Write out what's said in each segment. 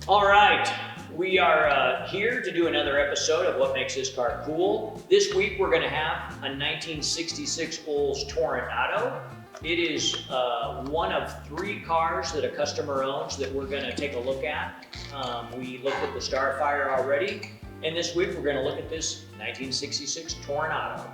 All right, we are here to do another episode of What Makes This Car Cool. This week we're going to have a 1966 Olds Toronado. It is one of three cars that a customer owns that we're going to take a look at. We looked at the Starfire already, and this week we're going to look at this 1966 Toronado.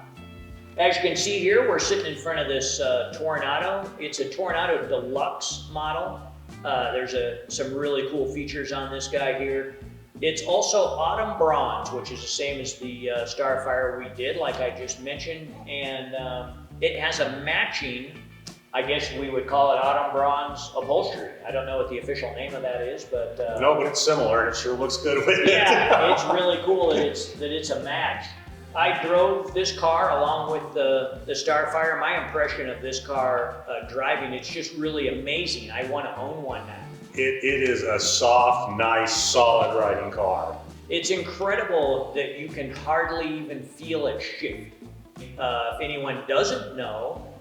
As you can see here, we're sitting in front of this Toronado. It's a Toronado Deluxe model. There's some really cool features on this guy here. It's also autumn bronze, which is the same as the Starfire we did, like I just mentioned. And it has a matching, I guess we would call it autumn bronze upholstery. I don't know what the official name of that is, but... No, but it's similar. It sure looks good with it. Yeah, it's really cool that it's a match. I drove this car along with the Starfire. My impression of this car driving, it's just really amazing. I want to own one now. It is a soft, nice, solid riding car. It's incredible that you can hardly even feel it shift. If anyone doesn't know,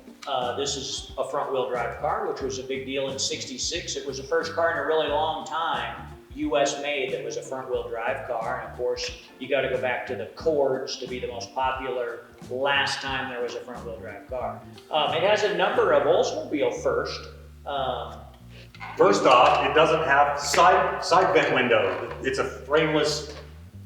this is a front-wheel drive car, which was a big deal in '66. It was the first car in a really long time, US made, that was a front-wheel drive car. And of course, you got to go back to the Cords to be the most popular last time there was a front-wheel drive car. It has a number of Oldsmobile first. First off, it doesn't have side vent window. It's a frameless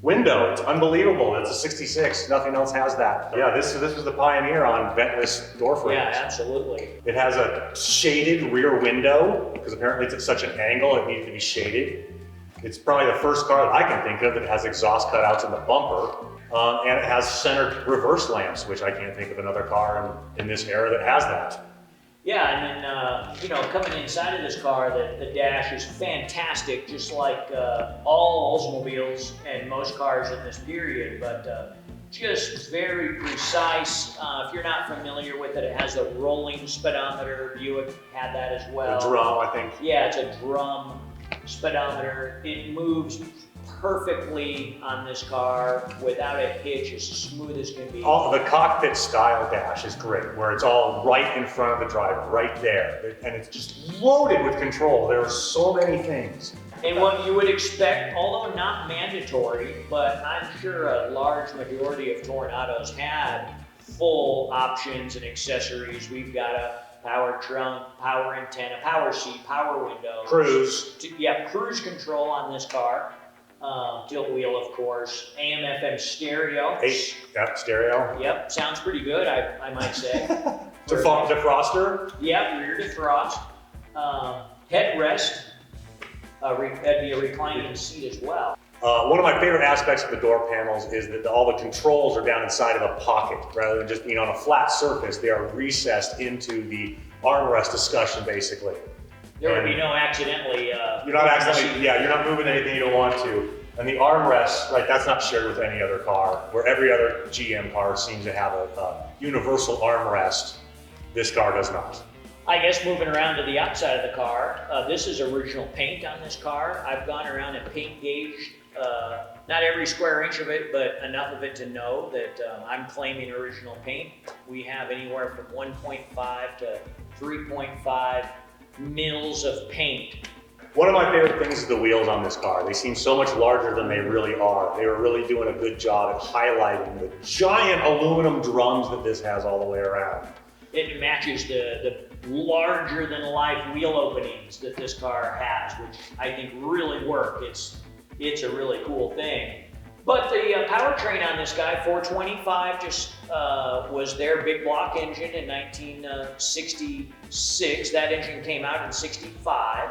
window. It's unbelievable. It's a '66. Nothing else has that. Yeah, this was the pioneer on ventless door frames. Yeah, absolutely. It has a shaded rear window because apparently it's at such an angle it needed to be shaded. It's probably the first car that I can think of that has exhaust cutouts in the bumper, and it has center reverse lamps, which I can't think of another car in this era that has that. Yeah, and then, coming inside of this car, the dash is fantastic, just like all Oldsmobiles and most cars in this period, but just very precise. If you're not familiar with it, it has a rolling speedometer. Buick had that as well. A drum, I think. Yeah, it's a drum speedometer. It moves perfectly on this car without a hitch, as smooth as can be. The cockpit style dash is great, where it's all right in front of the driver, right there. And it's just loaded with control. There are so many things. And what you would expect, although not mandatory, but I'm sure a large majority of Tornados had full options and accessories. We've got a power trunk, power antenna, power seat, power window. Cruise. Cruise control on this car. Tilt wheel, of course. AM/FM stereo. Yep, stereo. Yep, sounds pretty good, I might say. Defroster. Yep, rear defrost. Headrest. That'd be a reclining seat as well. One of my favorite aspects of the door panels is that all the controls are down inside of a pocket rather than just being on a flat surface. They are recessed into the armrest discussion, basically. There would be no accidentally. You're not moving anything you don't want to. And the armrest, right, that's not shared with any other car, where every other GM car seems to have a universal armrest. This car does not. I guess moving around to the outside of the car, this is original paint on this car. I've gone around and paint gauged, not every square inch of it, but enough of it to know that I'm claiming original paint. We have anywhere from 1.5 to 3.5 mils of paint. One of my favorite things is the wheels on this car. They seem so much larger than they really are. They were really doing a good job at highlighting the giant aluminum drums that this has all the way around. It matches the larger than life wheel openings that this car has, which I think really work. It's a really cool thing. But the powertrain on this guy, 425, just was their big block engine in 1966. That engine came out in '65.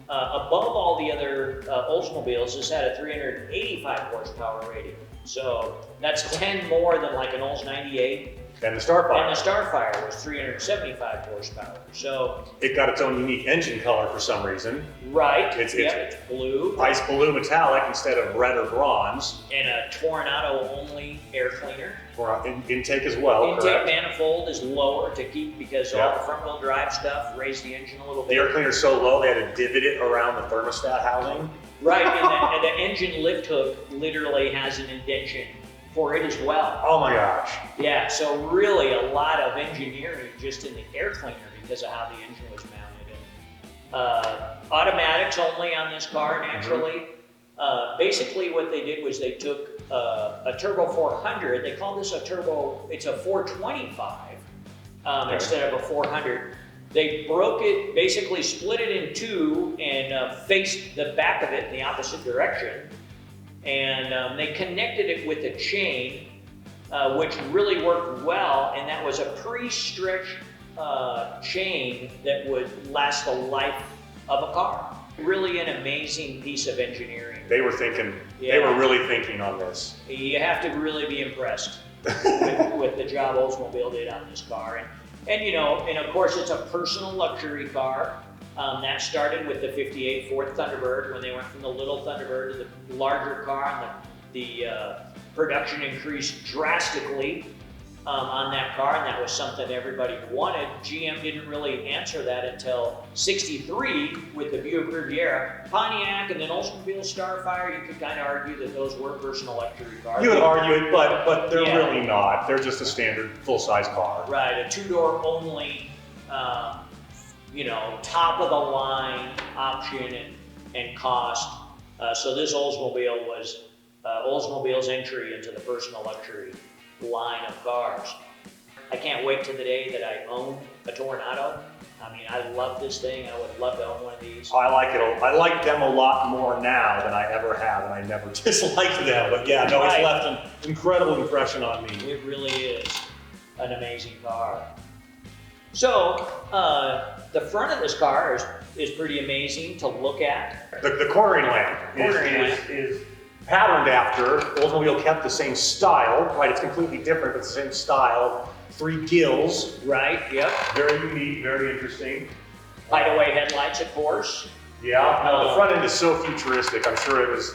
Above all the other Oldsmobiles, this had a 385 horsepower rating. So that's 10 more than like an Olds 98. And the Starfire. And the Starfire was 375 horsepower. So it got its own unique engine color for some reason. Right. It's blue. Ice blue metallic instead of red or bronze. And a Toronado only air cleaner. For intake as well. Intake correct. manifold is lower to keep because all the front wheel drive stuff raised the engine a little bit. The air cleaner's so low they had to divot it around the thermostat housing. Right, and the engine lift hook literally has an indentation for it as well. Oh my gosh. Yeah, so really a lot of engineering just in the air cleaner because of how the engine was mounted. And, automatics only on this car, naturally. Basically what they did was they took a Turbo 400, they call this a Turbo, it's a 425 instead of a 400. They broke it, basically split it in two and faced the back of it in the opposite direction. And they connected it with a chain, which really worked well, and that was a pre-stretched chain that would last the life of a car. Really an amazing piece of engineering. They were thinking, they were really thinking on this. You have to really be impressed with the job Oldsmobile did on this car. And you know, and of course it's a personal luxury car. That started with the 58 Ford Thunderbird when they went from the little Thunderbird to the larger car, and the production increased drastically on that car, and that was something everybody wanted. GM didn't really answer that until '63 with the Buick Riviera. Pontiac and then Oldsmobile Starfire, you could kind of argue that those were personal luxury cars. You would argue it, but they're really not. They're just a standard full-size car. Right, a two-door only, you know, top of the line option and cost. So this Oldsmobile was Oldsmobile's entry into the personal luxury line of cars. I can't wait to the day that I own a Toronado. I mean, I love this thing. I would love to own one of these. I like it. I like them a lot more now than I ever have, and I never disliked them. But yeah, no, it's left an incredible impression on me. It really is an amazing car. So, the front of this car is pretty amazing to look at. The cornering lamp is patterned after. Oldsmobile kept the same style, right? It's completely different, but it's the same style. 3 gills. Right, yep. Very unique, very interesting. Hideaway headlights, of course. Yeah, no, the front end is so futuristic. I'm sure it was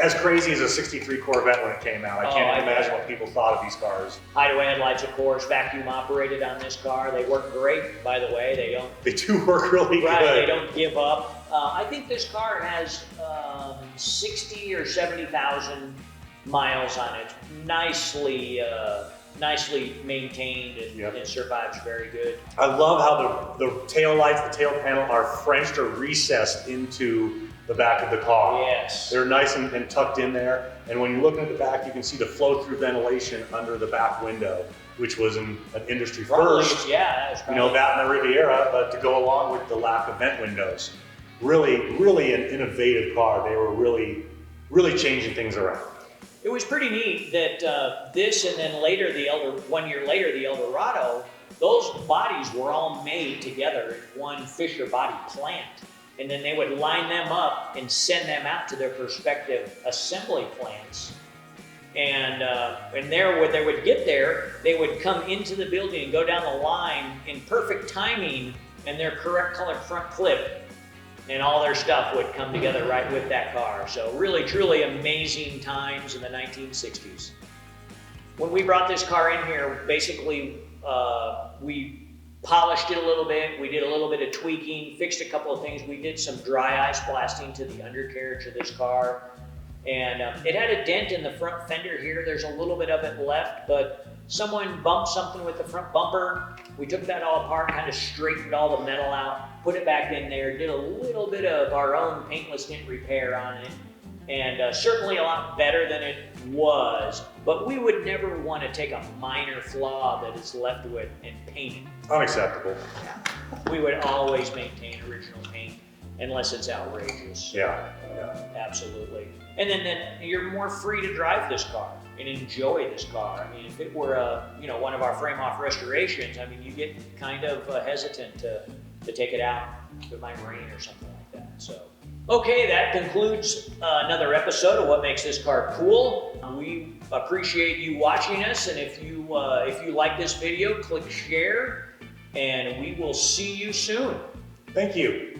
as crazy as a '63 Corvette when it came out. I can't imagine what people thought of these cars. Hideaway headlights, of course, vacuum operated on this car. They work great, by the way. They do work really good. They don't give up. I think this car has 60 or 70,000 miles on it. Nicely maintained, and it survives very good. I love how the tail lights, the tail panel are Frenched or recessed into the back of the car. Yes. They're nice and tucked in there. And when you're looking at the back, you can see the flow-through ventilation under the back window, which was an industry first. Yeah, you know, that and the Riviera, to go along with the lack of vent windows. Really an innovative car. They were really changing things around. It was pretty neat that this, and then later 1 year later, the Eldorado, those bodies were all made together in one Fisher body plant. And then they would line them up and send them out to their respective assembly plants. And there, when they would get there, they would come into the building and go down the line in perfect timing and their correct color front clip, and all their stuff would come together right with that car. So really, truly amazing times in the 1960s. When we brought this car in here, basically we polished it a little bit. We did a little bit of tweaking, fixed a couple of things. We did some dry ice blasting to the undercarriage of this car. And it had a dent in the front fender here. There's a little bit of it left, but someone bumped something with the front bumper. We took that all apart, kind of straightened all the metal out, put it back in there, did a little bit of our own paintless tint repair on it, and certainly a lot better than it was, but we would never want to take a minor flaw that is left with and paint it. Unacceptable. We would always maintain original paint unless it's outrageous. Yeah. Absolutely. And then you're more free to drive this car and enjoy this car. I mean, if it were one of our frame-off restorations, I mean, you get kind of hesitant to take it out if it might rain or something like that. So, okay, that concludes another episode of What Makes This Car Cool. We appreciate you watching us, and if you like this video, click share, and we will see you soon. Thank you.